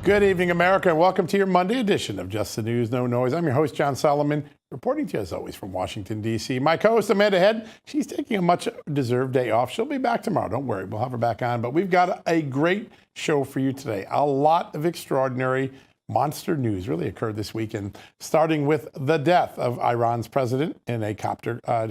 Good evening, America, and welcome to your Monday edition of Just the News, No Noise. I'm your host, John Solomon, reporting to you as always from Washington, D.C. My co-host, Amanda Head, she's taking a much-deserved day off. She'll be back tomorrow. Don't worry, we'll have her back on. But we've got a great show for you today. A lot of extraordinary monster news really occurred this weekend, starting with the death of Iran's president in a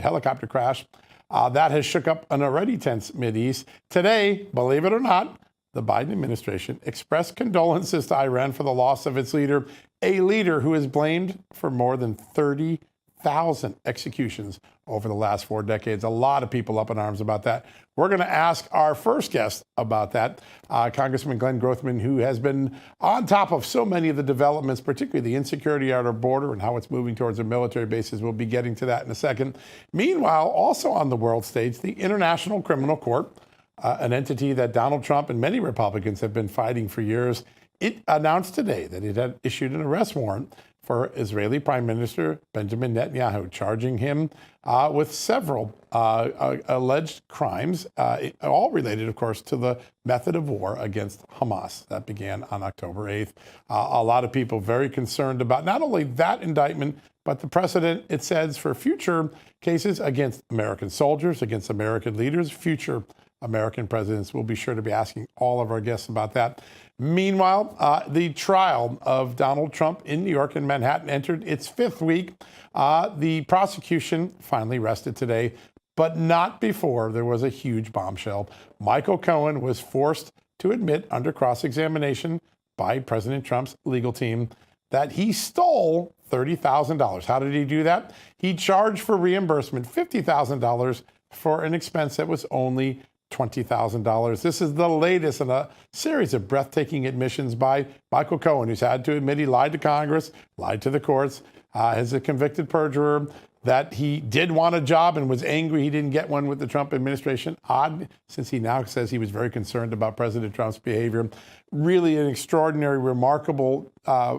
helicopter crash. That has shook up an already tense Mideast. Today, believe it or not, the Biden administration expressed condolences to Iran for the loss of its leader, a leader who is blamed for more than 30,000 executions over the last 4 decades. A lot of people up in arms about that. We're going to ask our first guest about that, Congressman Glenn Grothman, who has been on top of so many of the developments, particularly the insecurity at our border and how it's moving towards our military bases. We'll be getting to that in a second. Meanwhile, also on the world stage, the International Criminal Court, an entity that Donald Trump and many Republicans have been fighting for years. It announced today that it had issued an arrest warrant for Israeli Prime Minister Benjamin Netanyahu, charging him with several alleged crimes, all related, of course, to the method of war against Hamas that began on October 8th. A lot of people very concerned about not only that indictment, but the precedent it sets for future cases against American soldiers, against American leaders, future American presidents. We'll be sure to be asking all of our guests about that. Meanwhile, the trial of Donald Trump in New York and Manhattan entered its 5th week. The prosecution finally rested today, but not before there was a huge bombshell. Michael Cohen was forced to admit under cross-examination by President Trump's legal team that he stole $30,000. How did he do that? He charged for reimbursement $50,000 for an expense that was only $20,000. This is the latest in a series of breathtaking admissions by Michael Cohen, who's had to admit he lied to Congress, lied to the courts, as a convicted perjurer, that he did want a job and was angry he didn't get one with the Trump administration. Odd, since he now says he was very concerned about President Trump's behavior. Really an extraordinary, remarkable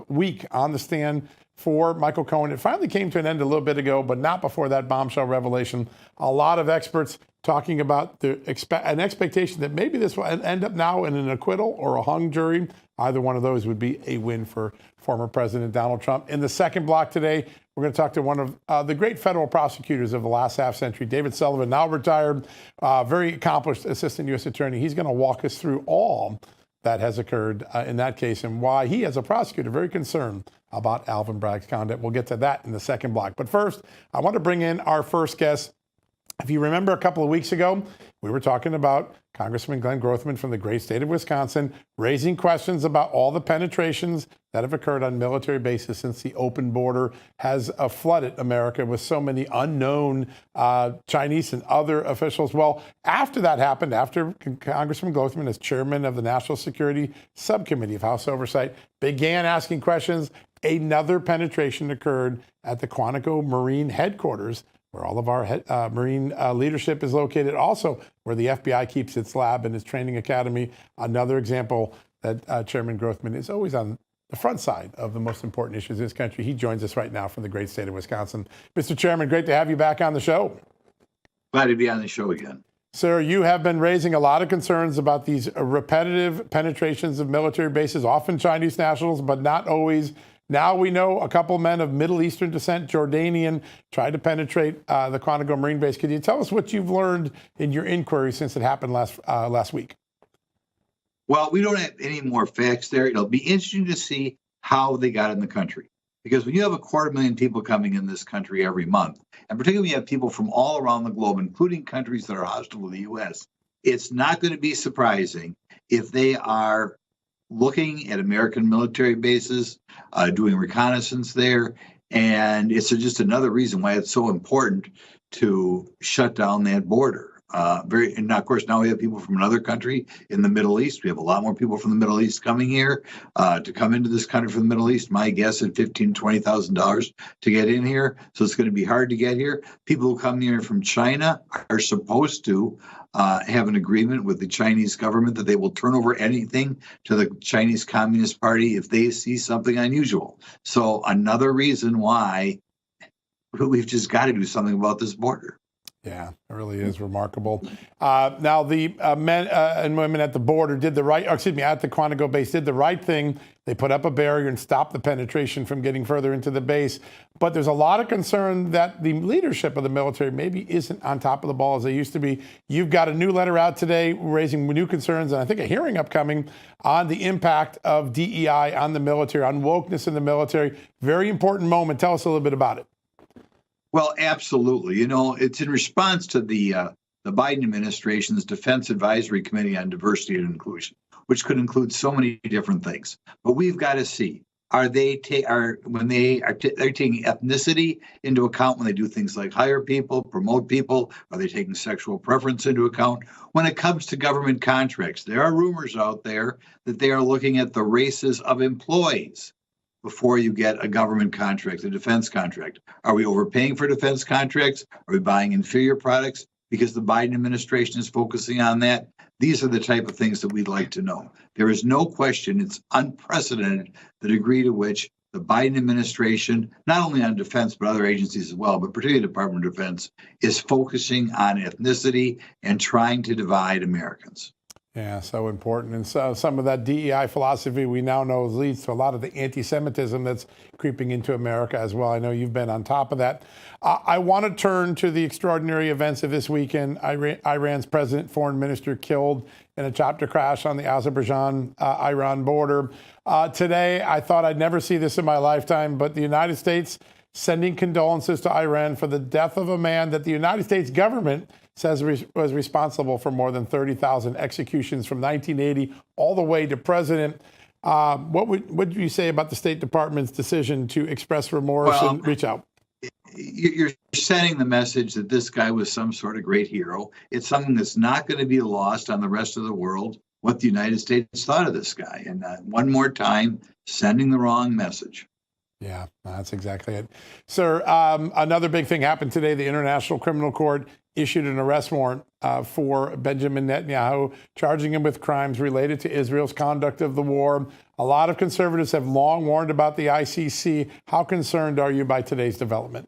week on the stand for Michael Cohen. It finally came to an end a little bit ago, but not before that bombshell revelation. A lot of experts talking about an expectation that maybe this will end up now in an acquittal or a hung jury. Either one of those would be a win for former President Donald Trump. In the second block today, we're going to talk to one of the great federal prosecutors of the last half century, David Sullivan, now retired, very accomplished assistant U.S. attorney. He's going to walk us through all that has occurred in that case and why he, as a prosecutor, very concerned about Alvin Bragg's conduct. We'll get to that in the second block. But first, I want to bring in our first guest. If you remember a couple of weeks ago, we were talking about Congressman Glenn Grothman from the great state of Wisconsin, raising questions about all the penetrations that have occurred on military bases since the open border has flooded America with so many unknown Chinese and other officials. Well, after that happened, after Congressman Grothman, as chairman of the National Security Subcommittee of House Oversight, began asking questions, another penetration occurred at the Quantico Marine headquarters, where all of our Marine leadership is located, also where the FBI keeps its lab and its training academy. Another example that Chairman Grothman is always on the front side of the most important issues in this country. He joins us right now from the great state of Wisconsin. Mr. Chairman, great to have you back on the show. Glad to be on the show again. Sir, you have been raising a lot of concerns about these repetitive penetrations of military bases, often Chinese nationals, but not always. Now we know a couple men of Middle Eastern descent, Jordanian, tried to penetrate the Quantico Marine Base. Could you tell us what you've learned in your inquiry since it happened last week? Well, we don't have any more facts there. It'll be interesting to see how they got in the country. Because when you have 250,000 people coming in this country every month, and particularly when you have people from all around the globe, including countries that are hostile to the U.S., it's not going to be surprising if they are looking at American military bases, doing reconnaissance there. And it's just another reason why it's so important to shut down that border. And of course, now we have people from another country in the Middle East. We have a lot more people from the Middle East coming here to come into this country from the Middle East. My guess is $15,000 to $20,000 to get in here. So it's going to be hard to get here. People who come here from China are supposed to have an agreement with the Chinese government that they will turn over anything to the Chinese Communist Party if they see something unusual. So another reason why we've just got to do something about this border. Yeah, it really is remarkable. Now, the men and women at the border at the Quantico base did the right thing. They put up a barrier and stopped the penetration from getting further into the base. But there's a lot of concern that the leadership of the military maybe isn't on top of the ball as they used to be. You've got a new letter out today raising new concerns, and I think a hearing upcoming on the impact of DEI on the military, on wokeness in the military. Very important moment. Tell us a little bit about it. Well, absolutely. You know, it's in response to the Biden administration's Defense Advisory Committee on Diversity and Inclusion, which could include so many different things. But we've got to see, they're taking ethnicity into account when they do things like hire people, promote people? Are they taking sexual preference into account? When it comes to government contracts, there are rumors out there that they are looking at the races of employees before you get a government contract, a defense contract. Are we overpaying for defense contracts? Are we buying inferior products because the Biden administration is focusing on that? These are the type of things that we'd like to know. There is no question, it's unprecedented, the degree to which the Biden administration, not only on defense, but other agencies as well, but particularly the Department of Defense, is focusing on ethnicity and trying to divide Americans. Yeah, so important. And so some of that DEI philosophy we now know leads to a lot of the anti-Semitism that's creeping into America as well. I know you've been on top of that. I want to turn to the extraordinary events of this weekend. Iran's president, foreign minister, killed in a chopper crash on the Azerbaijan-Iran border. Today, I thought I'd never see this in my lifetime, but the United States sending condolences to Iran for the death of a man that the United States government says was responsible for more than 30,000 executions from 1980 all the way to president. What would you say about the State Department's decision to express remorse and reach out? You're sending the message that this guy was some sort of great hero. It's something that's not going to be lost on the rest of the world, what the United States thought of this guy. And one more time, sending the wrong message. Yeah, that's exactly it. Sir, another big thing happened today. The International Criminal Court issued an arrest warrant for Benjamin Netanyahu, charging him with crimes related to Israel's conduct of the war. A lot of conservatives have long warned about the ICC. How concerned are you by today's development?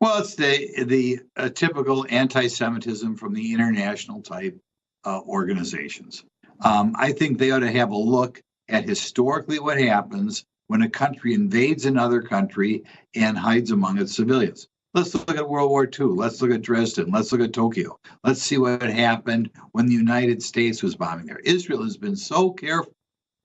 Well, it's the typical anti-Semitism from the international type organizations. I think they ought to have a look at historically what happens when a country invades another country and hides among its civilians. Let's look at World War II. Let's look at Dresden. Let's look at Tokyo. Let's see what happened when the United States was bombing there. Israel has been so careful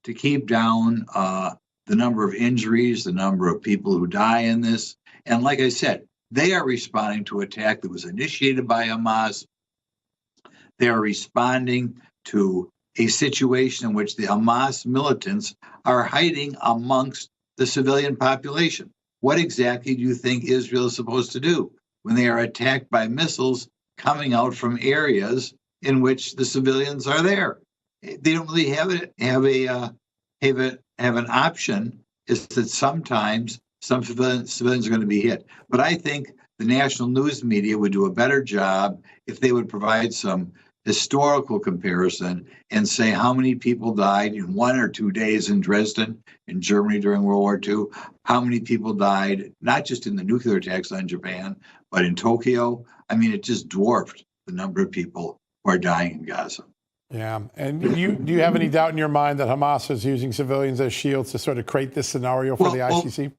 to keep down the number of injuries, the number of people who die in this. And like I said, they are responding to an attack that was initiated by Hamas. They are responding to a situation in which the Hamas militants are hiding amongst the civilian population. What exactly do you think Israel is supposed to do when they are attacked by missiles coming out from areas in which the civilians are there? They don't really have an option. Is that sometimes some civilians are going to be hit. But I think the national news media would do a better job if they would provide some historical comparison and say how many people died in 1 or 2 days in Dresden, in Germany during World War II, how many people died, not just in the nuclear attacks on Japan, but in Tokyo. I mean, it just dwarfed the number of people who are dying in Gaza. Yeah. And do you have any doubt in your mind that Hamas is using civilians as shields to sort of create this scenario for the ICC?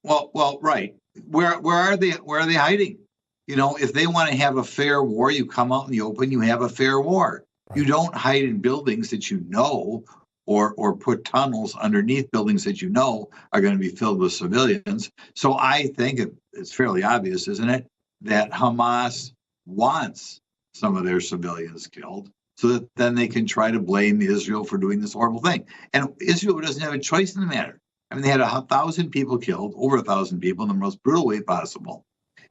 Well, right. Where are they? Where are they hiding? You know, if they want to have a fair war, you come out in the open, you have a fair war. Right. You don't hide in buildings that you know or put tunnels underneath buildings that you know are going to be filled with civilians. So I think it's fairly obvious, isn't it, that Hamas wants some of their civilians killed so that then they can try to blame Israel for doing this horrible thing. And Israel doesn't have a choice in the matter. I mean, they had 1,000 people killed, over 1,000 people in the most brutal way possible.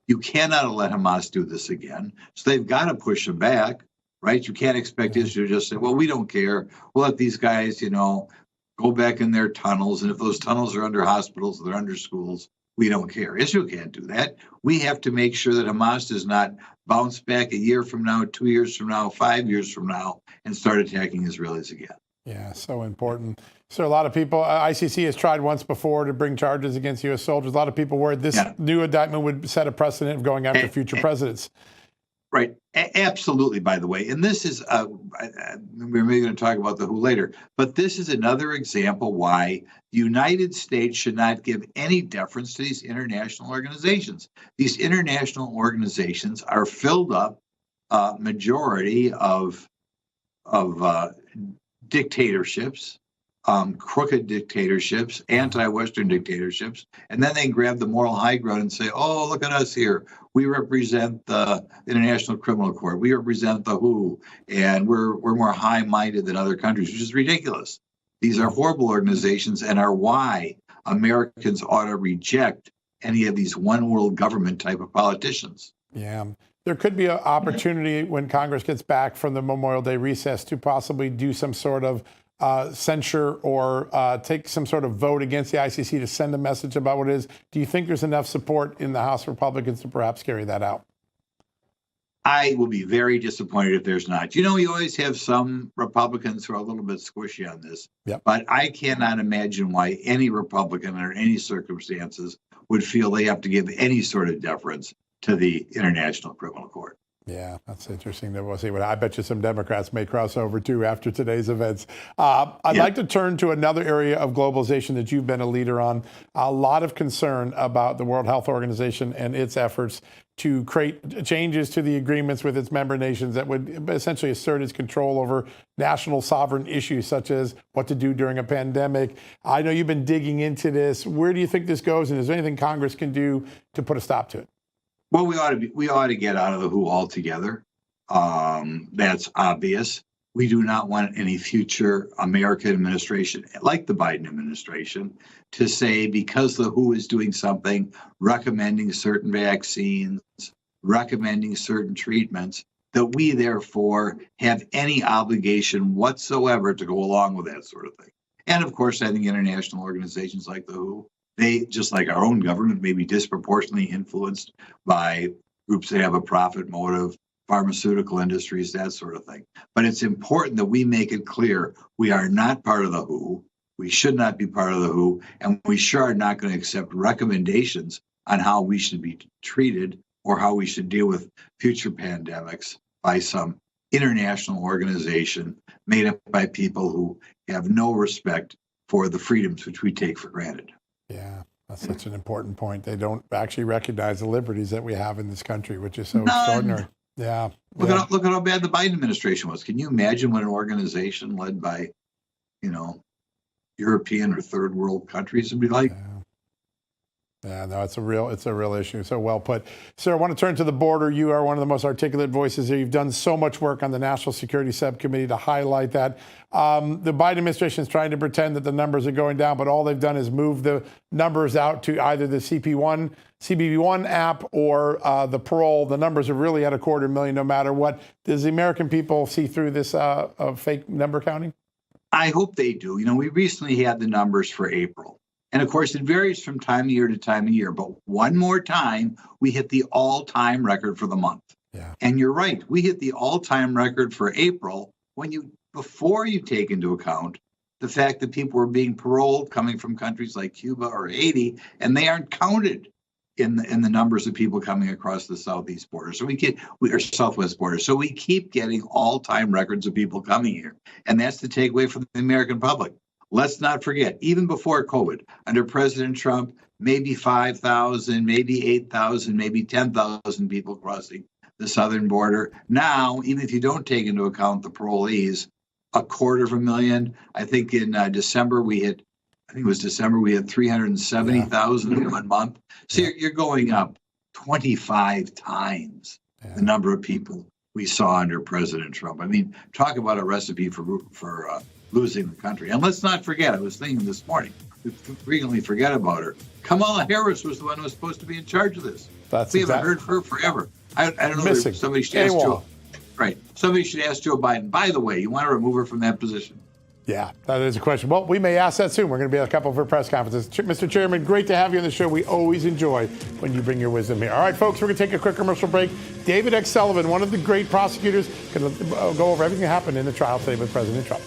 You cannot let Hamas do this again. So they've got to push them back, right? You can't expect Israel to just say, well, we don't care. We'll let these guys, go back in their tunnels. And if those tunnels are under hospitals, they're under schools, we don't care. Israel can't do that. We have to make sure that Hamas does not bounce back a year from now, 2 years from now, 5 years from now, and start attacking Israelis again. Yeah, so important. So a lot of people, ICC has tried once before to bring charges against U.S. soldiers. A lot of people worried this new indictment would set a precedent of going after future presidents. Right. Absolutely, by the way. And this is, we're maybe going to talk about the WHO later, but this is another example why the United States should not give any deference to these international organizations. These international organizations are filled up majority of dictatorships, crooked dictatorships, anti-Western dictatorships, and then they grab the moral high ground and say, "Oh, look at us here. We represent the International Criminal Court. We represent the WHO, and we're more high-minded than other countries," which is ridiculous. These are horrible organizations, and are why Americans ought to reject any of these one-world government type of politicians. Yeah. There could be an opportunity when Congress gets back from the Memorial Day recess to possibly do some sort of censure or take some sort of vote against the ICC to send a message about what it is. Do you think there's enough support in the House Republicans to perhaps carry that out? I will be very disappointed if there's not. You always have some Republicans who are a little bit squishy on this, Yep. But I cannot imagine why any Republican under any circumstances would feel they have to give any sort of deference to the International Criminal Court. Yeah, that's interesting. We'll see what I bet you some Democrats may cross over too after today's events. I'd like to turn to another area of globalization that you've been a leader on. A lot of concern about the World Health Organization and its efforts to create changes to the agreements with its member nations that would essentially assert its control over national sovereign issues, such as what to do during a pandemic. I know you've been digging into this. Where do you think this goes? And is there anything Congress can do to put a stop to it? Well, we ought to get out of the WHO altogether. That's obvious. We do not want any future American administration, like the Biden administration, to say because the WHO is doing something, recommending certain vaccines, recommending certain treatments, that we therefore have any obligation whatsoever to go along with that sort of thing. And of course, I think international organizations like the WHO, they, just like our own government, may be disproportionately influenced by groups that have a profit motive, pharmaceutical industries, that sort of thing. But it's important that we make it clear we are not part of the WHO. We should not be part of the WHO, and we sure are not going to accept recommendations on how we should be treated or how we should deal with future pandemics by some international organization made up by people who have no respect for the freedoms which we take for granted. Yeah, that's such an important point. They don't actually recognize the liberties that we have in this country, which is so extraordinary. Yeah. Look at how bad the Biden administration was. Can you imagine what an organization led by, European or third world countries would be like? Yeah, no, it's a real issue. So well put. Sir, I want to turn to the border. You are one of the most articulate voices here. You've done so much work on the National Security Subcommittee to highlight that. The Biden administration is trying to pretend that the numbers are going down, but all they've done is move the numbers out to either the CBP1 app or the parole. The numbers are really at 250,000 no matter what. Does the American people see through this fake number counting? I hope they do. We recently had the numbers for April. And of course, it varies from time of year to time of year. But one more time, we hit the all-time record for the month. Yeah. And you're right. We hit the all-time record for April before you take into account the fact that people were being paroled coming from countries like Cuba or Haiti, and they aren't counted in the numbers of people coming across the southeast border. So or southwest border. So we keep getting all-time records of people coming here. And that's the takeaway from the American public. Let's not forget, even before COVID, under President Trump, maybe 5,000, maybe 8,000, maybe 10,000 people crossing the southern border. Now, even if you don't take into account the parolees, 250,000. I think in December we had 370,000 in 1 month. So you're going up 25 times the number of people we saw under President Trump. I mean, talk about a recipe for losing the country. And let's not forget, I was thinking this morning, we frequently forget about her. Kamala Harris was the one who was supposed to be in charge of this. We haven't heard her forever. I don't know if somebody should ask Joe. Right. Somebody should ask Joe Biden, by the way, you want to remove her from that position? Yeah, that is a question. Well, we may ask that soon. We're going to be at a couple of her press conferences. Mr. Chairman, great to have you on the show. We always enjoy when you bring your wisdom here. All right, folks, we're going to take a quick commercial break. David X. Sullivan, one of the great prosecutors, going to go over everything that happened in the trial today with President Trump.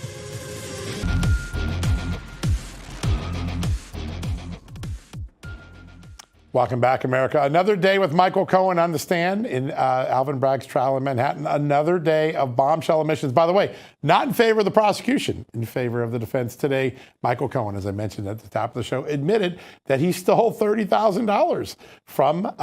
Welcome back, America. Another day with Michael Cohen on the stand in Alvin Bragg's trial in Manhattan. Another day of bombshell admissions. By the way, not in favor of the prosecution, in favor of the defense today. Michael Cohen, as I mentioned at the top of the show, admitted that he stole $30,000 from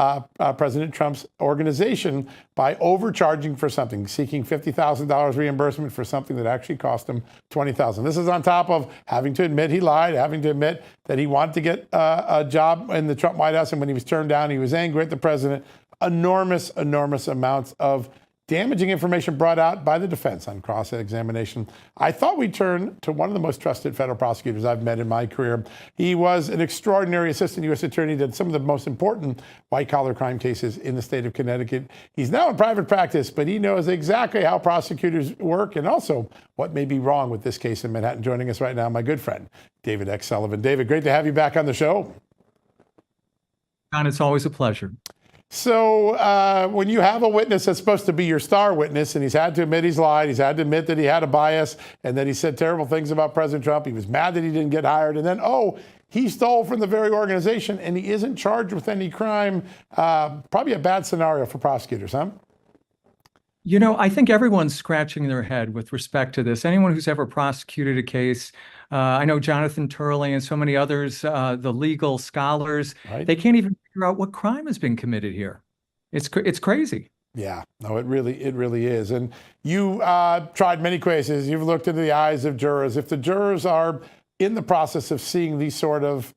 President Trump's organization by overcharging for something, seeking $50,000 reimbursement for something that actually cost him $20,000. This is on top of having to admit he lied, having to admit that he wanted to get a job in the Trump White House, and when he was turned down, he was angry at the president. Enormous amounts of damaging information brought out by the defense on cross-examination. I thought we'd turn to one of the most trusted federal prosecutors I've met in my career. He was an extraordinary assistant U.S. attorney, did some of the most important white-collar crime cases in the state of Connecticut. He's now in private practice, but he knows exactly how prosecutors work and also what may be wrong with this case in Manhattan. Joining us right now, my good friend, David X. Sullivan. David, great to have you back on the show. John, it's always a pleasure. So when you have a witness that's supposed to be your star witness, and he's had to admit he's lied, he's had to admit that he had a bias, and that he said terrible things about President Trump, he was mad that he didn't get hired, and then, he stole from the very organization, and he isn't charged with any crime, probably a bad scenario for prosecutors, huh? You know, I think everyone's scratching their head with respect to this. Anyone who's ever prosecuted a case, I know Jonathan Turley and so many others, the legal scholars, Right. They can't even figure out what crime has been committed here. It's crazy. Yeah, no, it really is. And you tried many cases. You've looked into the eyes of jurors. If the jurors are in the process of seeing these sort of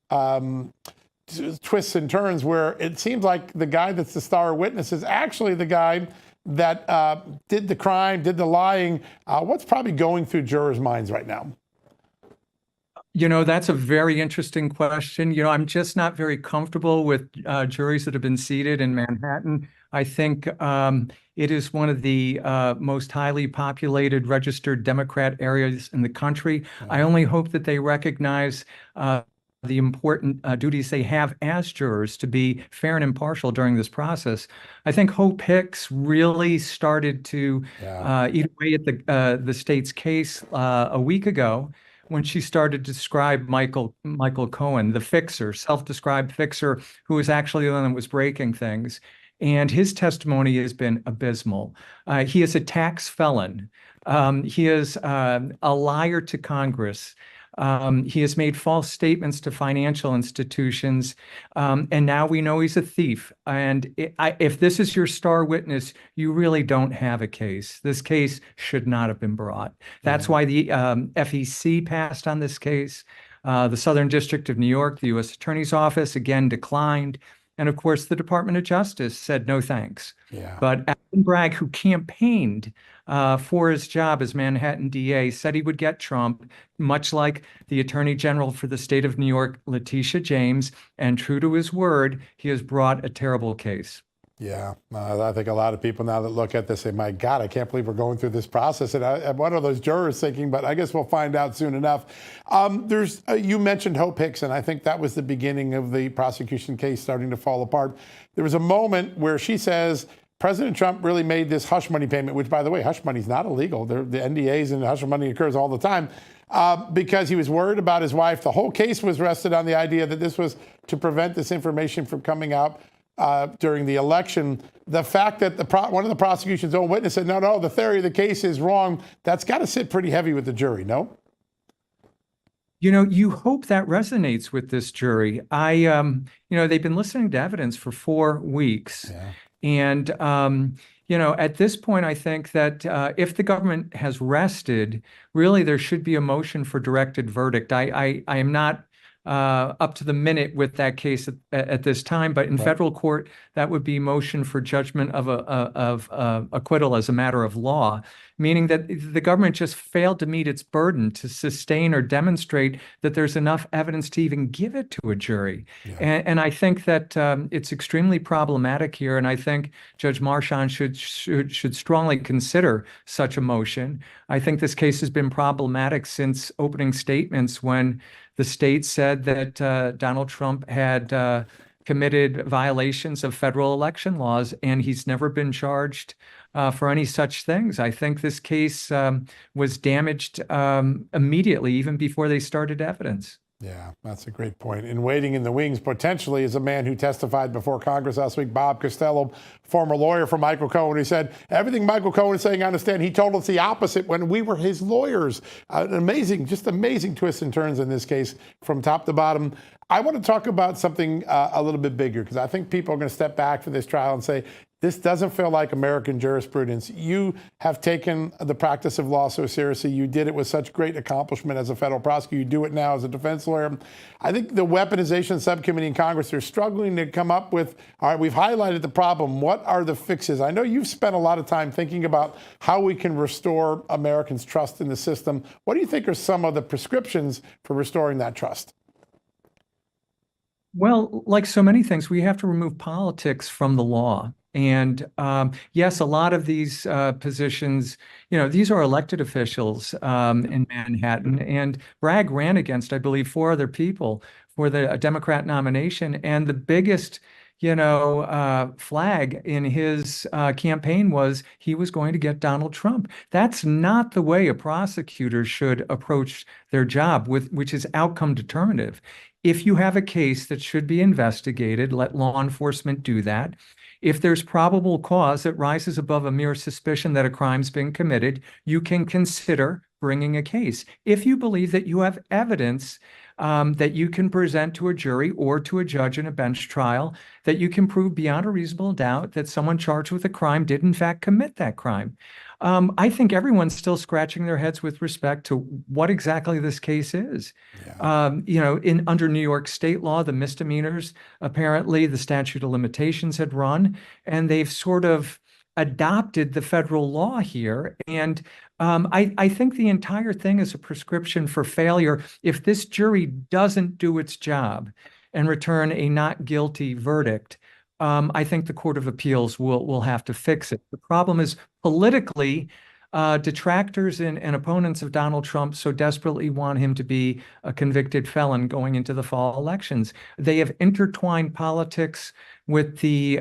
twists and turns where it seems like the guy that's the star witness is actually the guy that did the crime, did the lying, what's probably going through jurors' minds right now? You know, that's a very interesting question. You know, I'm just not very comfortable with juries that have been seated in Manhattan. I think it is one of the most highly populated registered Democrat areas in the country. I only hope that they recognize the important duties they have as jurors to be fair and impartial during this process. I think Hope Hicks really started to eat away at the state's case a week ago, when she started to describe Michael Cohen, the fixer, self-described fixer, who was actually the one that was breaking things. And his testimony has been abysmal. He is a tax felon. He is a liar to Congress. He has made false statements to financial institutions, and now we know he's a thief. And if this is your star witness, you really don't have a case. This case should not have been brought. That's why the FEC passed on this case. The Southern District of New York, the U.S. Attorney's Office, again declined. And of course, the Department of Justice said no thanks. But Alvin Bragg, who campaigned for his job as Manhattan DA, said he would get Trump, much like the Attorney General for the state of New York, Letitia James. And true to his word, he has brought a terrible case. Yeah, I think a lot of people now that look at this say, my God, I can't believe we're going through this process. And what are those jurors thinking? But I guess we'll find out soon enough. You mentioned Hope Hicks, and I think that was the beginning of the prosecution case starting to fall apart. There was a moment where she says, President Trump really made this hush money payment, which, by the way, hush money is not illegal. The NDAs and hush money occurs all the time, because he was worried about his wife. The whole case was rested on the idea that this was to prevent this information from coming out during the election. The fact that one of the prosecution's own witness said, no, the theory of the case is wrong, that's got to sit pretty heavy with the jury, no? You know, you hope that resonates with this jury. They've been listening to evidence for 4 weeks. And, at this point, I think that if the government has rested, really there should be a motion for directed verdict. I am not up to the minute with that case at this time, but in federal court, that would be motion for judgment of acquittal as a matter of law, meaning that the government just failed to meet its burden to sustain or demonstrate that there's enough evidence to even give it to a jury. And I think that it's extremely problematic here, and I think Judge Marchand should strongly consider such a motion. I think this case has been problematic since opening statements when the state said that Donald Trump had committed violations of federal election laws, and he's never been charged for any such things. I think this case was damaged immediately, even before they started evidence. Yeah, that's a great point. And waiting in the wings potentially is a man who testified before Congress last week, Bob Costello, former lawyer for Michael Cohen, who said everything Michael Cohen is saying on the stand, he told us the opposite when we were his lawyers. Just amazing twists and turns in this case from top to bottom. I want to talk about something a little bit bigger, because I think people are going to step back from this trial and say, this doesn't feel like American jurisprudence. You have taken the practice of law so seriously. You did it with such great accomplishment as a federal prosecutor. You do it now as a defense lawyer. I think the weaponization subcommittee in Congress are struggling to come up with, all right, we've highlighted the problem. What are the fixes? I know you've spent a lot of time thinking about how we can restore Americans' trust in the system. What do you think are some of the prescriptions for restoring that trust? Well, like so many things, we have to remove politics from the law. And yes, a lot of these positions, these are elected officials in Manhattan. And Bragg ran against, I believe, 4 other people for the Democrat nomination. And the biggest, flag in his campaign was he was going to get Donald Trump. That's not the way a prosecutor should approach their job, which is outcome determinative. If you have a case that should be investigated, let law enforcement do that. If there's probable cause that rises above a mere suspicion that a crime's been committed, you can consider bringing a case. If you believe that you have evidence that you can present to a jury or to a judge in a bench trial, that you can prove beyond a reasonable doubt that someone charged with a crime did in fact commit that crime. I think everyone's still scratching their heads with respect to what exactly this case is. Yeah. Under New York state law, the misdemeanors, apparently the statute of limitations had run, and they've sort of adopted the federal law here. And I think the entire thing is a prescription for failure. If this jury doesn't do its job and return a not guilty verdict, I think the Court of Appeals will have to fix it. The problem is politically, detractors and opponents of Donald Trump so desperately want him to be a convicted felon going into the fall elections. They have intertwined politics with the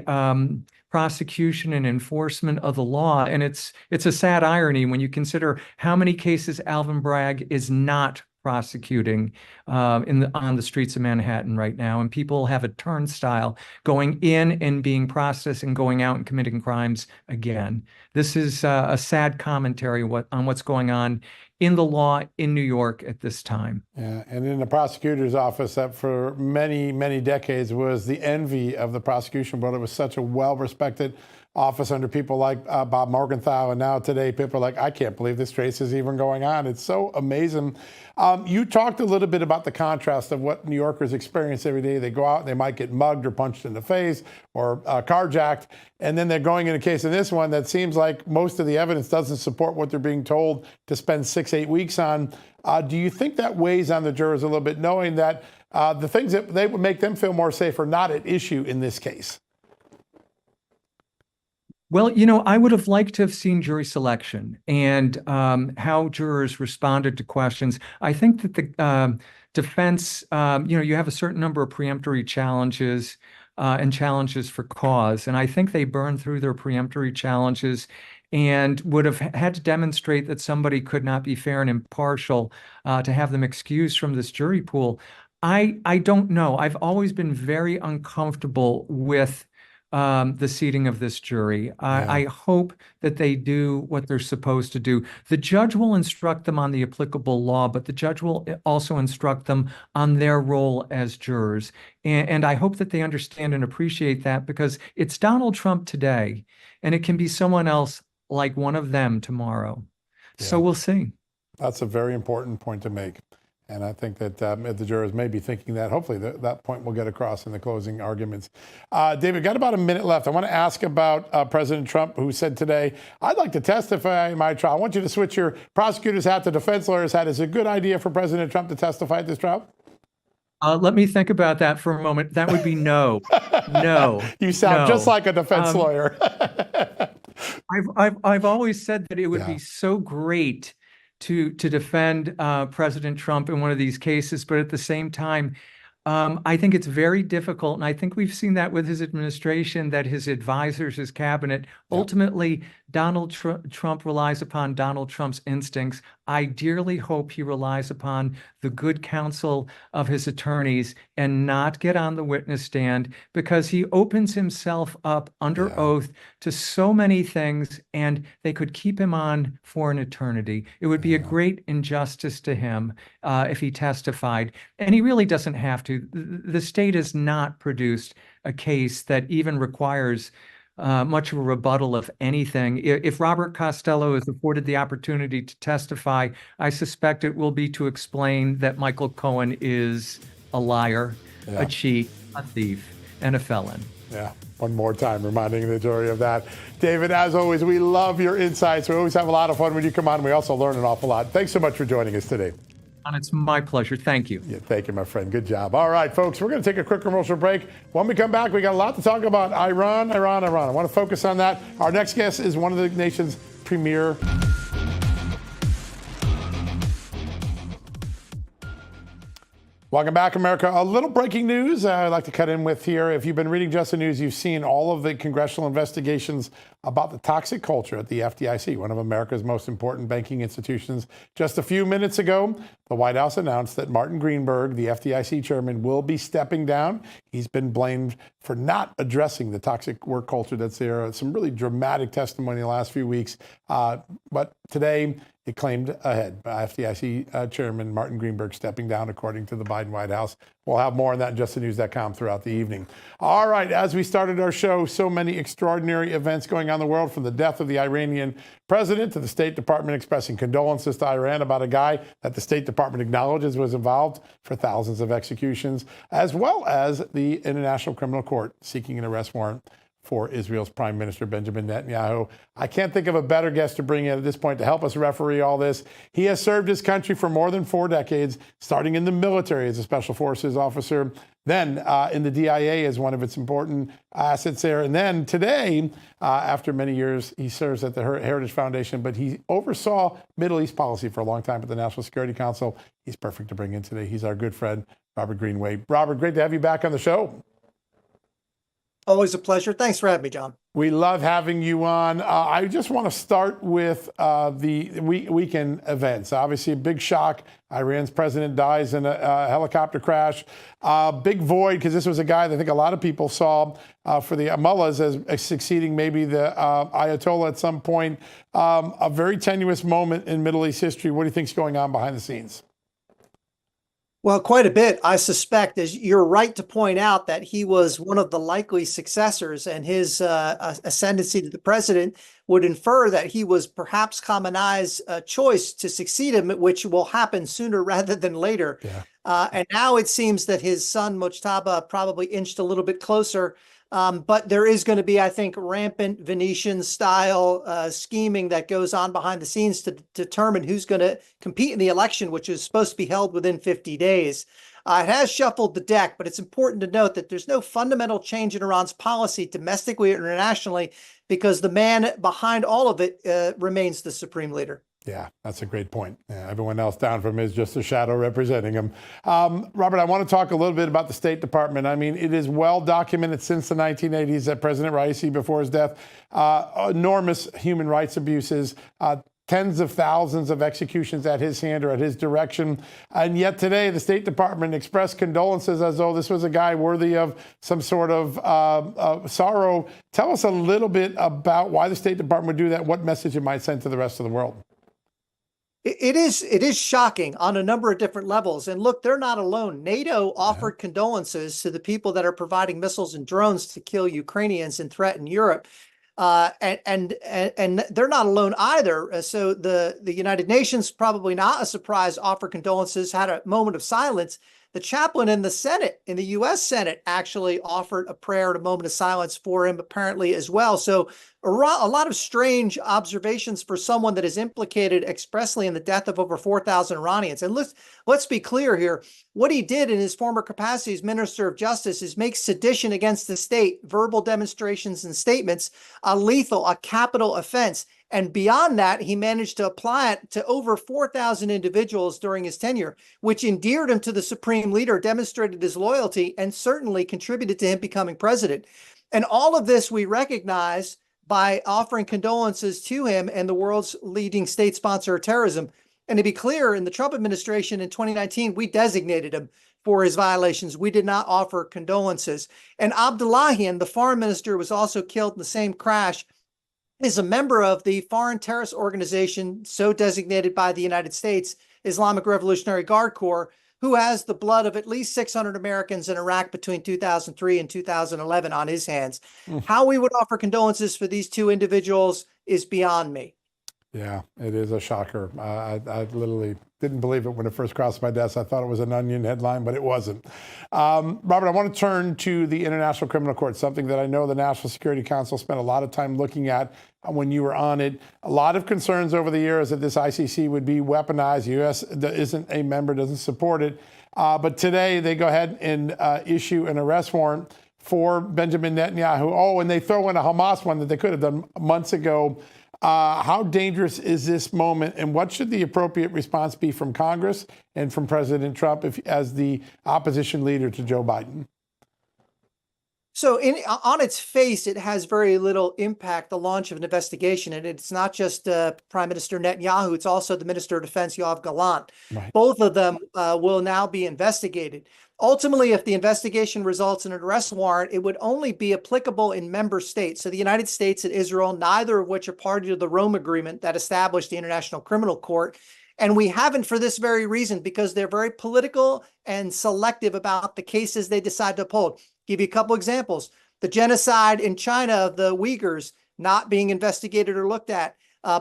prosecution and enforcement of the law. And it's a sad irony when you consider how many cases Alvin Bragg is not prosecuting on the streets of Manhattan right now. And people have a turnstile going in and being processed and going out and committing crimes again. This is a sad commentary on what's going on in the law in New York at this time. Yeah, and in the prosecutor's office, that for many, many decades was the envy of the prosecution, but it was such a well-respected office under people like Bob Morgenthau, and now today people are like, I can't believe this case is even going on. It's so amazing. You talked a little bit about the contrast of what New Yorkers experience every day. They go out, they might get mugged or punched in the face or carjacked, and then they're going in a case in this one that seems like most of the evidence doesn't support what they're being told to spend 6-8 weeks on. Do you think that weighs on the jurors a little bit, knowing that the things that they would make them feel more safe are not at issue in this case? Well, I would have liked to have seen jury selection and how jurors responded to questions. I think that the defense, you have a certain number of preemptory challenges and challenges for cause. And I think they burned through their preemptory challenges and would have had to demonstrate that somebody could not be fair and impartial to have them excused from this jury pool. I don't know. I've always been very uncomfortable with the seating of this jury. I hope that they do what they're supposed to do. The judge will instruct them on the applicable law, but the judge will also instruct them on their role as jurors. And I hope that they understand and appreciate that, because it's Donald Trump today, and it can be someone else like one of them tomorrow. Yeah. So we'll see. That's a very important point to make. And I think that the jurors may be thinking that. Hopefully that point will get across in the closing arguments. David, got about a minute left. I want to ask about President Trump, who said today, I'd like to testify in my trial. I want you to switch your prosecutor's hat to defense lawyer's hat. Is it a good idea for President Trump to testify at this trial? Let me think about that for a moment. That would be no. No. You sound just like a defense lawyer. I've always said that it would be so great to defend President Trump in one of these cases, but at the same time, I think it's very difficult, and I think we've seen that with his administration, that his advisors, his cabinet, ultimately Trump relies upon Donald Trump's instincts. I dearly hope he relies upon the good counsel of his attorneys and not get on the witness stand, because he opens himself up under oath to so many things, and they could keep him on for an eternity. It would be a great injustice to him if he testified, and he really doesn't have to. The state has not produced a case that even requires much of a rebuttal of anything. If Robert Costello is afforded the opportunity to testify, I suspect it will be to explain that Michael Cohen is a liar, a cheat, a thief, and a felon. Yeah, one more time reminding the jury of that. David, as always, we love your insights. We always have a lot of fun when you come on. We also learn an awful lot. Thanks so much for joining us today. And it's my pleasure. Thank you. Yeah, thank you, my friend. Good job. All right, folks, we're going to take a quick commercial break. When we come back, we got a lot to talk about. Iran. I want to focus on that. Our next guest is one of the nation's premier Welcome back, America. A little breaking news I'd like to cut in with here. If you've been reading Just the News, you've seen all of the congressional investigations about the toxic culture at the FDIC, one of America's most important banking institutions. Just a few minutes ago, the White House announced that Martin Greenberg, the FDIC chairman, will be stepping down. He's been blamed for not addressing the toxic work culture that's there. Some really dramatic testimony in the last few weeks. But today, it claimed ahead. FDIC Chairman Martin Greenberg stepping down, according to the Biden White House. We'll have more on that in justthenews.com throughout the evening. All right, as we started our show, so many extraordinary events going on in the world, from the death of the Iranian president to the State Department expressing condolences to Iran about a guy that the State Department acknowledges was involved for thousands of executions, as well as the International Criminal Court seeking an arrest warrant for Israel's Prime Minister Benjamin Netanyahu. I can't think of a better guest to bring in at this point to help us referee all this. He has served his country for more than 4 decades, starting in the military as a Special Forces officer, then in the DIA as one of its important assets there. And then today, after many years, he serves at the Heritage Foundation, but he oversaw Middle East policy for a long time at the National Security Council. He's perfect to bring in today. He's our good friend, Robert Greenway. Robert, great to have you back on the show. Always a pleasure. Thanks for having me, John. We love having you on. I just want to start with the weekend events. Obviously, a big shock. Iran's president dies in a helicopter crash. Big void, because this was a guy that I think a lot of people saw for the mullahs as succeeding maybe the Ayatollah at some point. A very tenuous moment in Middle East history. What do you think's going on behind the scenes? Well, quite a bit, I suspect. As you're right to point out that he was one of the likely successors, and his ascendancy to the president would infer that he was perhaps Khamenei's choice to succeed him, which will happen sooner rather than later. Yeah. And now it seems that his son, Mojtaba, probably inched a little bit closer. But there is going to be, I think, rampant Venetian-style scheming that goes on behind the scenes to determine who's going to compete in the election, which is supposed to be held within 50 days. It has shuffled the deck, but it's important to note that there's no fundamental change in Iran's policy, domestically or internationally, because the man behind all of it remains the supreme leader. Yeah, that's a great point. Yeah, everyone else down from him is just a shadow representing him. Robert, I want to talk a little bit about the State Department. I mean, it is well documented since the 1980s that President Raisi, before his death, enormous human rights abuses, tens of thousands of executions at his hand or at his direction. And yet today, the State Department expressed condolences as though this was a guy worthy of some sort of sorrow. Tell us a little bit about why the State Department would do that, what message it might send to the rest of the world. It is shocking on a number of different levels. And look, they're not alone. NATO offered condolences to the people that are providing missiles and drones to kill Ukrainians and threaten Europe. And they're not alone either. So the United Nations, probably not a surprise, offered condolences, had a moment of silence. The chaplain in the Senate, in the U.S. Senate, actually offered a prayer and a moment of silence for him, apparently, as well. So a lot of strange observations for someone that is implicated expressly in the death of over 4,000 Iranians. And let's be clear here. What he did in his former capacity as Minister of Justice is make sedition against the state, verbal demonstrations and statements, a lethal, a capital offense. And beyond that, he managed to apply it to over 4,000 individuals during his tenure, which endeared him to the supreme leader, demonstrated his loyalty, and certainly contributed to him becoming president. And all of this we recognize by offering condolences to him and the world's leading state sponsor of terrorism. And to be clear, in the Trump administration in 2019, we designated him for his violations. We did not offer condolences. And Abdullahian, the foreign minister, was also killed in the same crash, is a member of the foreign terrorist organization, so designated by the United States, Islamic Revolutionary Guard Corps, who has the blood of at least 600 Americans in Iraq between 2003 and 2011 on his hands. How we would offer condolences for these two individuals is beyond me. Yeah, it is a shocker. I literally didn't believe it when it first crossed my desk. I thought it was an Onion headline, but it wasn't. Robert, I want to turn to the International Criminal Court, something that I know the National Security Council spent a lot of time looking at when you were on it. A lot of concerns over the years that this ICC would be weaponized. The U.S. isn't a member, doesn't support it. But today they go ahead and issue an arrest warrant for Benjamin Netanyahu. Oh, and they throw in a Hamas one that they could have done months ago. How dangerous is this moment, and what should the appropriate response be from Congress and from President Trump as the opposition leader to Joe Biden? So on its face, it has very little impact, the launch of an investigation. And it's not just Prime Minister Netanyahu, it's also the Minister of Defense, Yoav Gallant. Right. Both of them will now be investigated. Ultimately, if the investigation results in an arrest warrant, it would only be applicable in member states. So the United States and Israel, neither of which are party to the Rome Agreement that established the International Criminal Court. And we haven't for this very reason, because they're very political and selective about the cases they decide to uphold. Give you a couple examples. The genocide in China of the Uyghurs not being investigated or looked at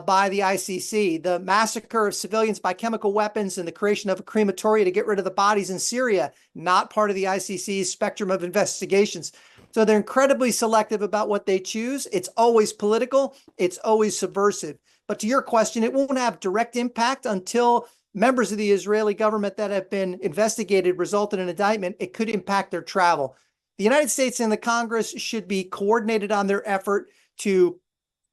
by the ICC. The massacre of civilians by chemical weapons and the creation of a crematoria to get rid of the bodies in Syria, not part of the ICC's spectrum of investigations. So they're incredibly selective about what they choose. It's always political. It's always subversive. But to your question, it won't have direct impact until members of the Israeli government that have been investigated result in an indictment. It could impact their travel. The United States and the Congress should be coordinated on their effort to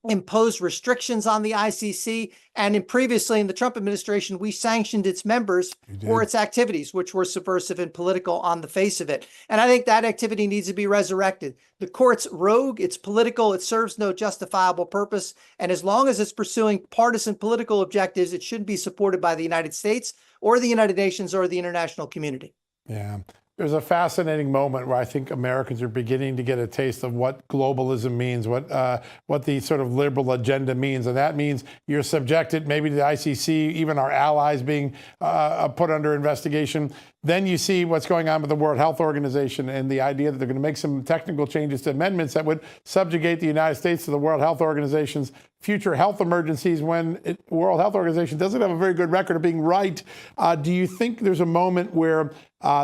impose restrictions on the ICC. And previously in the Trump administration, we sanctioned its members for its activities, which were subversive and political on the face of it. And I think that activity needs to be resurrected. The court's rogue, it's political, it serves no justifiable purpose. And as long as it's pursuing partisan political objectives, it shouldn't be supported by the United States or the United Nations or the international community. Yeah. There's a fascinating moment where I think Americans are beginning to get a taste of what globalism means, what the sort of liberal agenda means. And that means you're subjected maybe to the ICC, even our allies being put under investigation. Then you see what's going on with the World Health Organization and the idea that they're going to make some technical changes to amendments that would subjugate the United States to the World Health Organization's future health emergencies when the World Health Organization doesn't have a very good record of being right. Do you think there's a moment where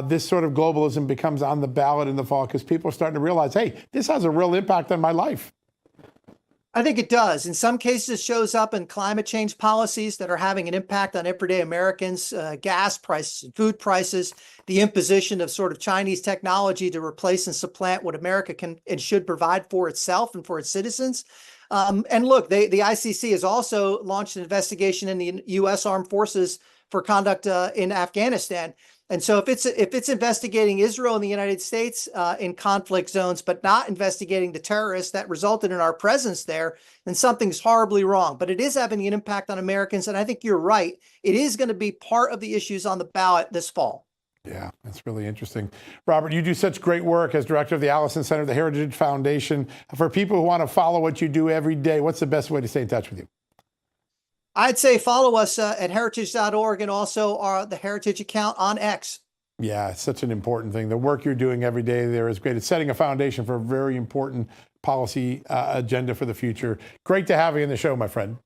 this sort of globalism becomes on the ballot in the fall because people are starting to realize, hey, this has a real impact on my life? I think it does. In some cases, it shows up in climate change policies that are having an impact on everyday Americans, gas prices and food prices, the imposition of sort of Chinese technology to replace and supplant what America can and should provide for itself and for its citizens. And look, the ICC has also launched an investigation in the U.S. Armed Forces for conduct in Afghanistan. And so if it's investigating Israel and the United States in conflict zones, but not investigating the terrorists that resulted in our presence there, then something's horribly wrong. But it is having an impact on Americans. And I think you're right. It is going to be part of the issues on the ballot this fall. Yeah, that's really interesting. Robert, you do such great work as director of the Allison Center, the Heritage Foundation. For people who want to follow what you do every day, what's the best way to stay in touch with you? I'd say follow us at heritage.org and also the Heritage account on X. Yeah, it's such an important thing. The work you're doing every day there is great. It's setting a foundation for a very important policy agenda for the future. Great to have you in the show, my friend.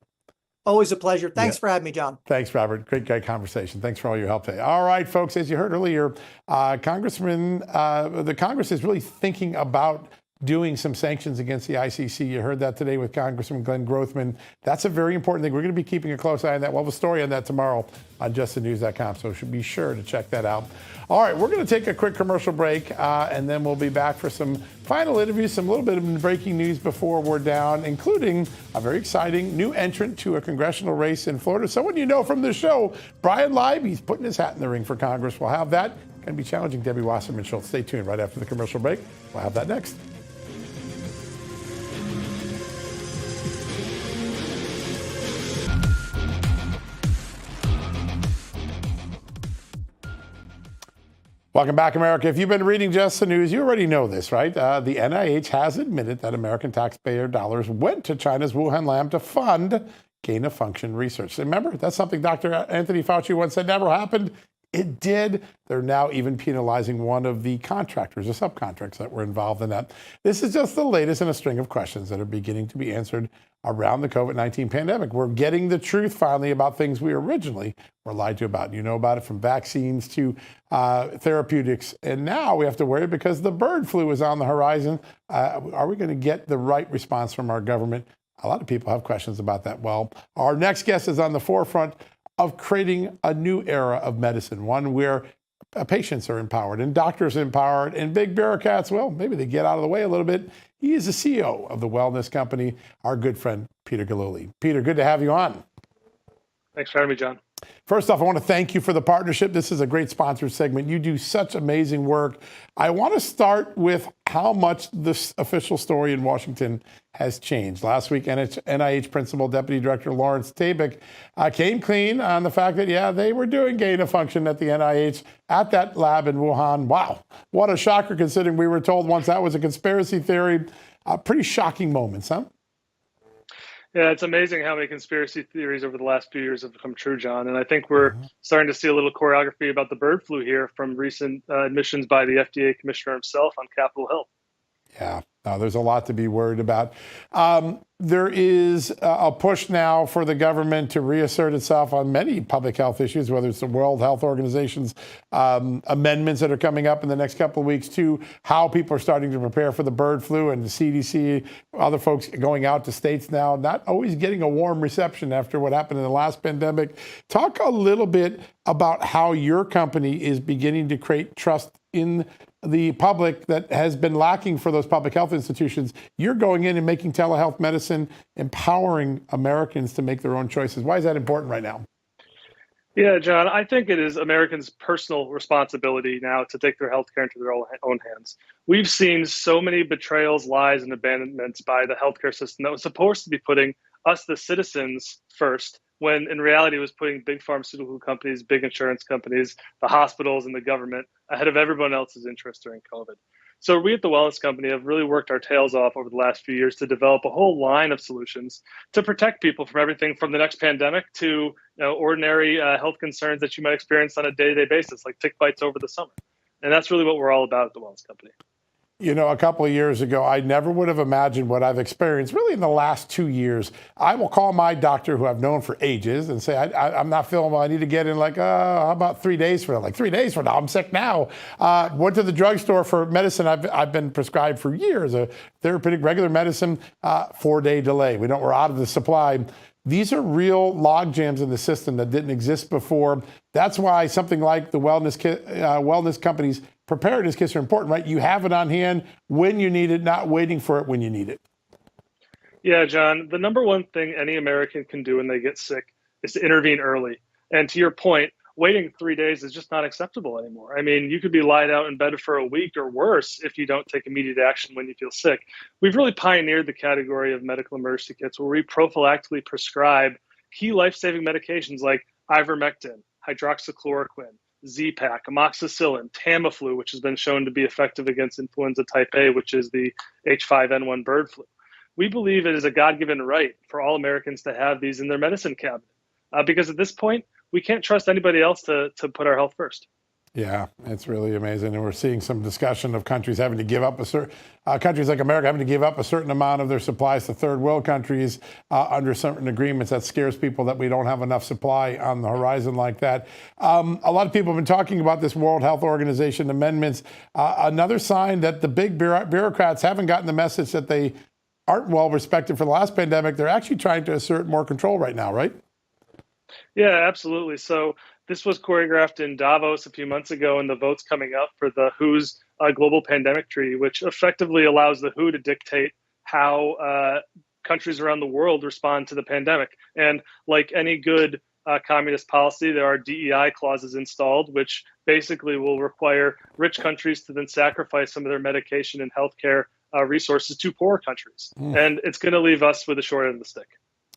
Always a pleasure. Thanks for having me, John. Thanks, Robert. Great conversation. Thanks for all your help today. All right, folks, as you heard earlier, the Congress is really thinking about doing some sanctions against the ICC. You heard that today with Congressman Glenn Grothman. That's a very important thing. We're going to be keeping a close eye on that. We'll have a story on that tomorrow on justthenews.com, so be sure to check that out. All right, we're going to take a quick commercial break, and then we'll be back for some final interviews, some little bit of breaking news before we're down, including a very exciting new entrant to a congressional race in Florida. Someone you know from the show, Brian Leib. He's putting his hat in the ring for Congress. We'll have that. Going to be challenging Debbie Wasserman Schultz. Stay tuned right after the commercial break. We'll have that next. Welcome back, America. If you've been reading Just the News, you already know this, right? The NIH has admitted that American taxpayer dollars went to China's Wuhan lab to fund gain-of-function research. Remember, that's something Dr. Anthony Fauci once said never happened. It did. They're now even penalizing one of the contractors or subcontractors that were involved in that. This is just the latest in a string of questions that are beginning to be answered around the COVID-19 pandemic. We're getting the truth finally about things we originally were lied to about. You know about it from vaccines to therapeutics. And now we have to worry because the bird flu is on the horizon. Are we going to get the right response from our government? A lot of people have questions about that. Well, our next guest is on the forefront of creating a new era of medicine, one where patients are empowered and doctors are empowered and big bureaucrats, well, maybe they get out of the way a little bit. He is the CEO of the wellness company, our good friend, Peter Gillooly. Peter, good to have you on. Thanks for having me, John. First off, I want to thank you for the partnership. This is a great sponsored segment. You do such amazing work. I want to start with how much this official story in Washington has changed. Last week, NIH Principal Deputy Director Lawrence Tabak came clean on the fact that, yeah, they were doing gain of function at the NIH at that lab in Wuhan. Wow, what a shocker considering we were told once that was a conspiracy theory. Pretty shocking moments, huh? Yeah, it's amazing how many conspiracy theories over the last few years have become true, John. And I think we're starting to see a little choreography about the bird flu here from recent admissions by the FDA commissioner himself on Capitol Hill. Yeah, there's a lot to be worried about. There is a push now for the government to reassert itself on many public health issues, whether it's the World Health Organization's amendments that are coming up in the next couple of weeks to how people are starting to prepare for the bird flu, and the CDC, other folks going out to states now, not always getting a warm reception after what happened in the last pandemic. Talk a little bit about how your company is beginning to create trust in the public that has been lacking for those public health institutions. You're going in and making telehealth medicine, empowering Americans to make their own choices. Why is that important right now? Yeah, John, I think it is Americans' personal responsibility now to take their healthcare into their own hands. We've seen so many betrayals, lies, and abandonments by the healthcare system that was supposed to be putting us, the citizens, first, when in reality it was putting big pharmaceutical companies, big insurance companies, the hospitals, and the government ahead of everyone else's interest during COVID. So we at the Wellness Company have really worked our tails off over the last few years to develop a whole line of solutions to protect people from everything from the next pandemic to ordinary health concerns that you might experience on a day-to-day basis, like tick bites over the summer. And that's really what we're all about at the Wellness Company. You know, a couple of years ago, I never would have imagined what I've experienced really in the last 2 years. I will call my doctor, who I've known for ages, and say, I'm not feeling well. I need to get in how about 3 days from now? Like 3 days from now, I'm sick now. Went to the drugstore for medicine I've been prescribed for years, a therapeutic regular medicine, 4-day delay. We're out of the supply. These are real log jams in the system that didn't exist before. That's why something like the wellness company's preparedness kits are important, right? You have it on hand when you need it, not waiting for it when you need it. Yeah, John, the number one thing any American can do when they get sick is to intervene early. And to your point, waiting 3 days is just not acceptable anymore. I mean, you could be lied out in bed for a week or worse if you don't take immediate action when you feel sick. We've really pioneered the category of medical emergency kits where we prophylactically prescribe key life-saving medications like ivermectin, hydroxychloroquine, Z-Pak, amoxicillin, Tamiflu, which has been shown to be effective against influenza type A, which is the H5N1 bird flu. We believe it is a God-given right for all Americans to have these in their medicine cabinet because at this point, we can't trust anybody else to put our health first. Yeah, it's really amazing. And we're seeing some discussion of countries having to give up countries like America having to give up a certain amount of their supplies to third world countries under certain agreements. That scares people that we don't have enough supply on the horizon like that. A lot of people have been talking about this World Health Organization amendments. Another sign that the big bureaucrats haven't gotten the message that they aren't well respected for the last pandemic. They're actually trying to assert more control right now, right? Yeah, absolutely. So this was choreographed in Davos a few months ago, and the vote's coming up for the WHO's global pandemic treaty, which effectively allows the WHO to dictate how countries around the world respond to the pandemic. And like any good communist policy, there are DEI clauses installed, which basically will require rich countries to then sacrifice some of their medication and healthcare resources to poorer countries. And it's going to leave us with a short end of the stick.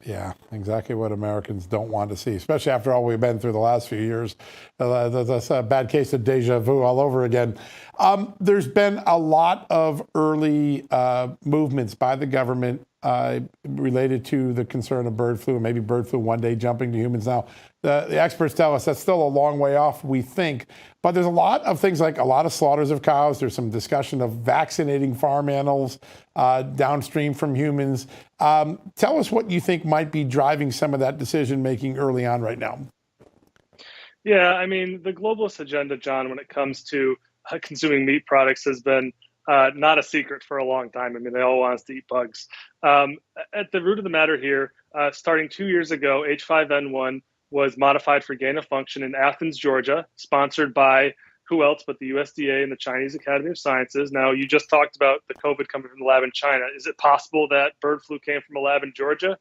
Yeah, exactly what Americans don't want to see, especially after all we've been through the last few years. That's a bad case of deja vu all over again. There's been a lot of early movements by the government related to the concern of bird flu, and maybe bird flu one day jumping to humans. Now, the experts tell us that's still a long way off, we think. But there's a lot of things like a lot of slaughters of cows. There's some discussion of vaccinating farm animals downstream from humans. Tell us what you think might be driving some of that decision making early on right now. Yeah, I mean, the globalist agenda, John, when it comes to consuming meat products has been not a secret for a long time. I mean, they all want us to eat bugs. At the root of the matter here, starting 2 years ago, H5N1 was modified for gain of function in Athens, Georgia, sponsored by who else but the USDA and the Chinese Academy of Sciences. Now, you just talked about the COVID coming from the lab in China. Is it possible that bird flu came from a lab in Georgia?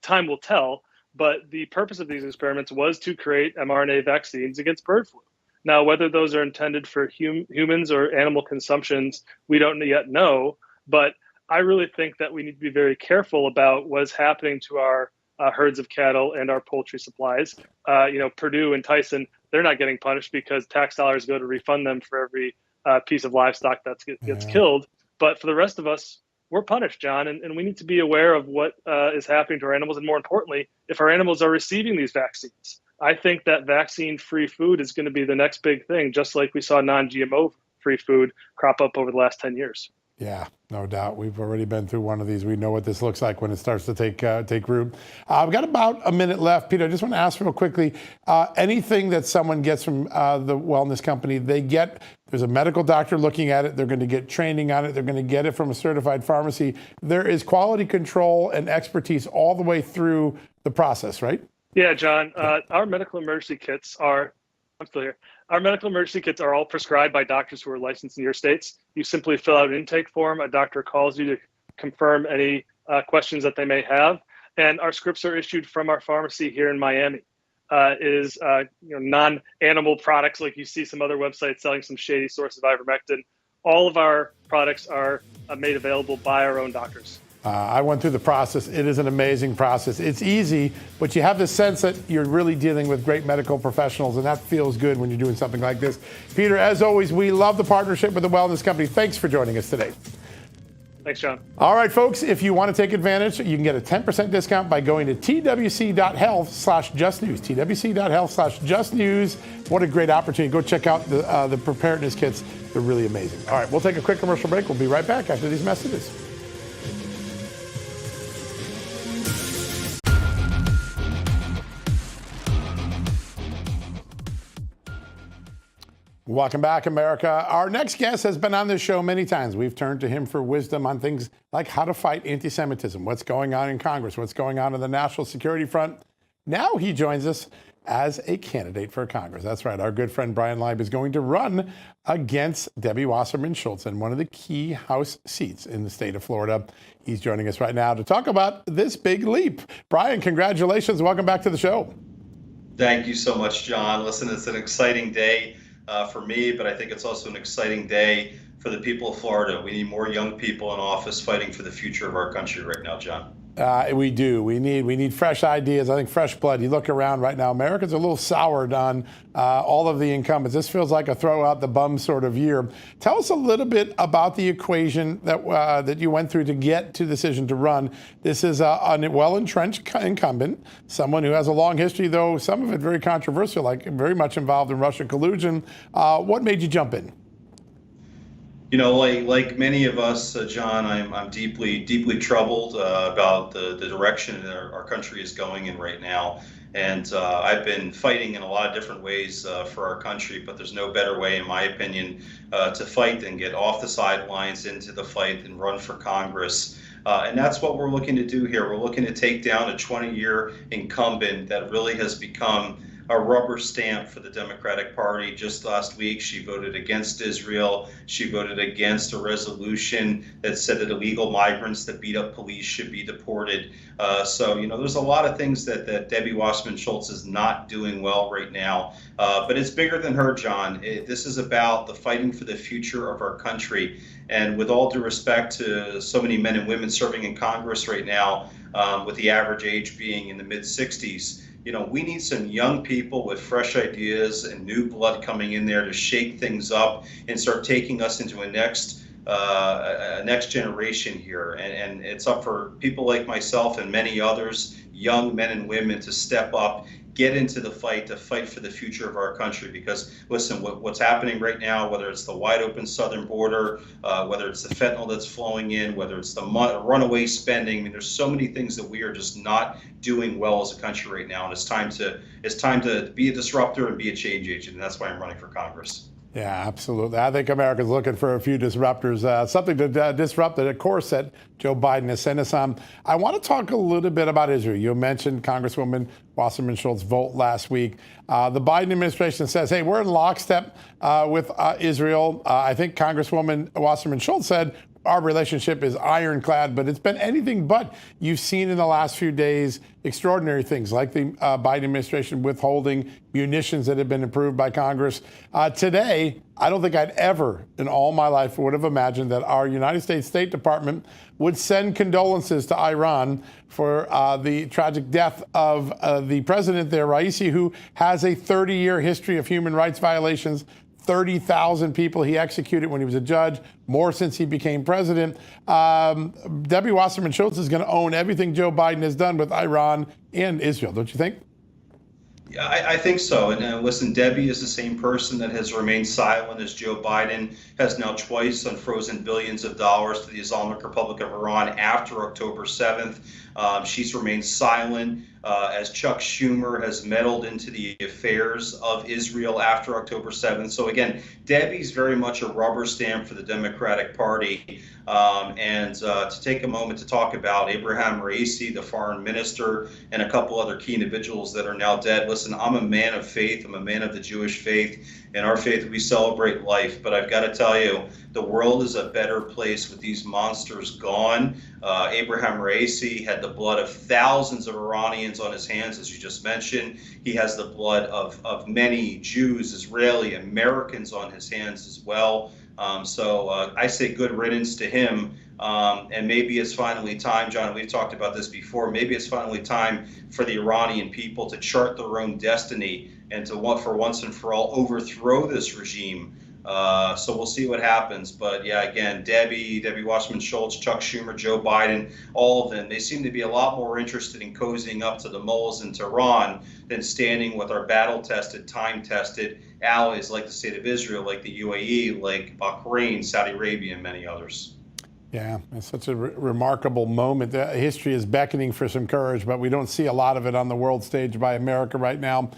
Time will tell. But the purpose of these experiments was to create mRNA vaccines against bird flu. Now, whether those are intended for humans or animal consumptions, we don't yet know. But I really think that we need to be very careful about what's happening to our herds of cattle and our poultry supplies. Purdue and Tyson, they're not getting punished because tax dollars go to refund them for every piece of livestock that gets killed. But for the rest of us, we're punished, John, and we need to be aware of what is happening to our animals, and more importantly, if our animals are receiving these vaccines. I think that vaccine-free food is going to be the next big thing, just like we saw non-GMO-free food crop up over the last 10 years. Yeah, no doubt. We've already been through one of these. We know what this looks like when it starts to take root. We've got about a minute left. Peter, I just want to ask real quickly, anything that someone gets from the wellness company, there's a medical doctor looking at it. They're going to get training on it. They're going to get it from a certified pharmacy. There is quality control and expertise all the way through the process, right? Yeah, John, our medical emergency kits are, I'm still here. Our medical emergency kits are all prescribed by doctors who are licensed in your states. You simply fill out an intake form. A doctor calls you to confirm any questions that they may have. And our scripts are issued from our pharmacy here in Miami. It is non-animal products like you see some other websites selling some shady source of ivermectin. All of our products are made available by our own doctors. I went through the process. It is an amazing process. It's easy, but you have the sense that you're really dealing with great medical professionals, and that feels good when you're doing something like this. Peter, as always, we love the partnership with the Wellness Company. Thanks for joining us today. Thanks, John. All right, folks, if you want to take advantage, you can get a 10% discount by going to twc.health/justnews. twc.health/justnews. What a great opportunity. Go check out the preparedness kits. They're really amazing. All right, we'll take a quick commercial break. We'll be right back after these messages. Welcome back, America. Our next guest has been on this show many times. We've turned to him for wisdom on things like how to fight anti-Semitism, what's going on in Congress, what's going on the national security front. Now he joins us as a candidate for Congress. That's right. Our good friend Brian Leib is going to run against Debbie Wasserman Schultz in one of the key House seats in the state of Florida. He's joining us right now to talk about this big leap. Brian, congratulations. Welcome back to the show. Thank you so much, John. Listen, it's an exciting day for me, but I think it's also an exciting day for the people of Florida. We need more young people in office fighting for the future of our country right now, John. We do. We need fresh ideas. I think fresh blood. You look around right now, Americans are a little soured on all of the incumbents. This feels like a throw out the bum sort of year. Tell us a little bit about the equation that you went through to get to the decision to run. This is a well-entrenched incumbent, someone who has a long history, though some of it very controversial, like very much involved in Russian collusion. What made you jump in? You know, like many of us, John, I'm deeply troubled about the direction that our country is going in right now. And I've been fighting in a lot of different ways for our country, but there's no better way, in my opinion, to fight than get off the sidelines into the fight and run for Congress. And that's what we're looking to do here. We're looking to take down a 20-year incumbent that really has become a rubber stamp for the Democratic Party. Just last week, she voted against Israel. She voted against a resolution that said that illegal migrants that beat up police should be deported. So, there's a lot of things that Debbie Wasserman Schultz is not doing well right now. But it's bigger than her, John. This is about the fighting for the future of our country. And with all due respect to so many men and women serving in Congress right now, with the average age being in the mid-60s, we need some young people with fresh ideas and new blood coming in there to shake things up and start taking us into a next generation here. And it's up for people like myself and many others, young men and women, to step up, get into the fight, to fight for the future of our country. Because listen, what's happening right now, whether it's the wide open southern border, whether it's the fentanyl that's flowing in, whether it's the runaway spending, I mean, there's so many things that we are just not doing well as a country right now. And it's time to be a disruptor and be a change agent. And that's why I'm running for Congress. Yeah, absolutely. I think America's looking for a few disruptors, something to disrupt the course that Joe Biden has sent us on. I want to talk a little bit about Israel. You mentioned Congresswoman Wasserman Schultz's vote last week. The Biden administration says, hey, we're in lockstep with Israel. I think Congresswoman Wasserman Schultz said our relationship is ironclad, but it's been anything but. You've seen in the last few days extraordinary things like the Biden administration withholding munitions that have been approved by Congress. Today, I don't think I'd ever in all my life would have imagined that our United States State Department would send condolences to Iran for the tragic death of the president there, Raisi, who has a 30-year history of human rights violations. 30,000 people he executed when he was a judge, more since he became president. Debbie Wasserman Schultz is going to own everything Joe Biden has done with Iran and Israel, don't you think? Yeah, I think so. And listen, Debbie is the same person that has remained silent as Joe Biden has now twice unfrozen billions of dollars to the Islamic Republic of Iran after October 7th. She's remained silent as Chuck Schumer has meddled into the affairs of Israel after October 7th. So again, Debbie's very much a rubber stamp for the Democratic Party. And to take a moment to talk about Abraham Raisi, the foreign minister, and a couple other key individuals that are now dead. Listen, I'm a man of faith. I'm a man of the Jewish faith. In our faith, we celebrate life. But I've got to tell you, the world is a better place with these monsters gone. Abraham Raisi had the blood of thousands of Iranians on his hands, as you just mentioned. He has the blood of many Jews, Israeli, Americans on his hands as well. So I say good riddance to him. And maybe it's finally time, John, we've talked about this before, maybe it's finally time for the Iranian people to chart their own destiny and to, for once and for all, overthrow this regime. So we'll see what happens. But yeah, again, Debbie Wasserman Schultz, Chuck Schumer, Joe Biden, all of them, they seem to be a lot more interested in cozying up to the mullahs in Tehran than standing with our battle-tested, time-tested allies like the State of Israel, like the UAE, like Bahrain, Saudi Arabia, and many others. Yeah, it's such a remarkable moment. History is beckoning for some courage, but we don't see a lot of it on the world stage by America right now.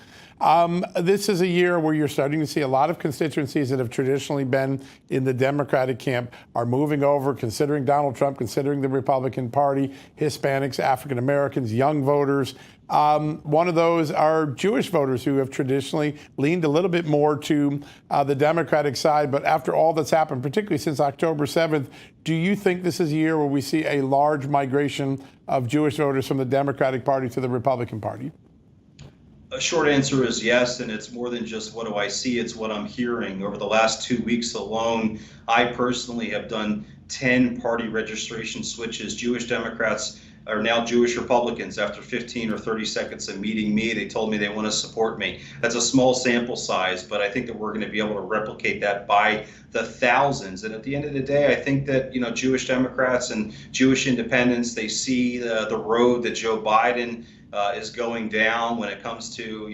This is a year where you're starting to see a lot of constituencies that have traditionally been in the Democratic camp are moving over, considering Donald Trump, considering the Republican Party, Hispanics, African Americans, young voters. One of those are Jewish voters who have traditionally leaned a little bit more to the Democratic side. But after all that's happened, particularly since October 7th, do you think this is a year where we see a large migration of Jewish voters from the Democratic Party to the Republican Party? A short answer is yes, and it's more than just what do I see, it's what I'm hearing. Over the last 2 weeks alone, I personally have done 10 party registration switches. Jewish Democrats are now Jewish Republicans. After 15 or 30 seconds of meeting me, they told me they want to support me. That's a small sample size, but I think that we're going to be able to replicate that by the thousands. And at the end of the day, I think that, Jewish Democrats and Jewish independents, they see the road that Joe Biden is going down when it comes to,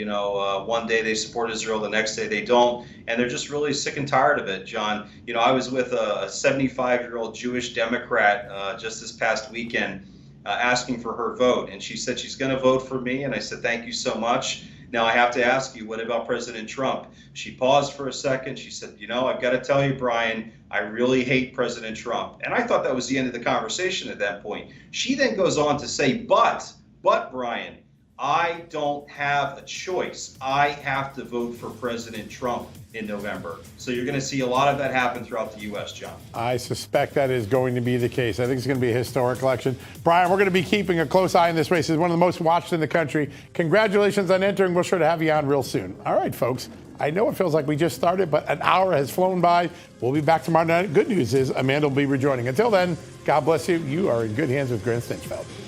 one day they support Israel, the next day they don't. And they're just really sick and tired of it, John. I was with a 75-year-old Jewish Democrat just this past weekend asking for her vote. And she said she's going to vote for me. And I said, thank you so much. Now I have to ask you, what about President Trump? She paused for a second. She said, I've got to tell you, Brian, I really hate President Trump. And I thought that was the end of the conversation at that point. She then goes on to say, but Brian, I don't have a choice. I have to vote for President Trump in November. So you're going to see a lot of that happen throughout the U.S., John. I suspect that is going to be the case. I think it's going to be a historic election. Brian, we're going to be keeping a close eye on this race. It's one of the most watched in the country. Congratulations on entering. We're sure to have you on real soon. All right, folks. I know it feels like we just started, but an hour has flown by. We'll be back tomorrow night. Good news is Amanda will be rejoining. Until then, God bless you. You are in good hands with Grant Stinchfeld.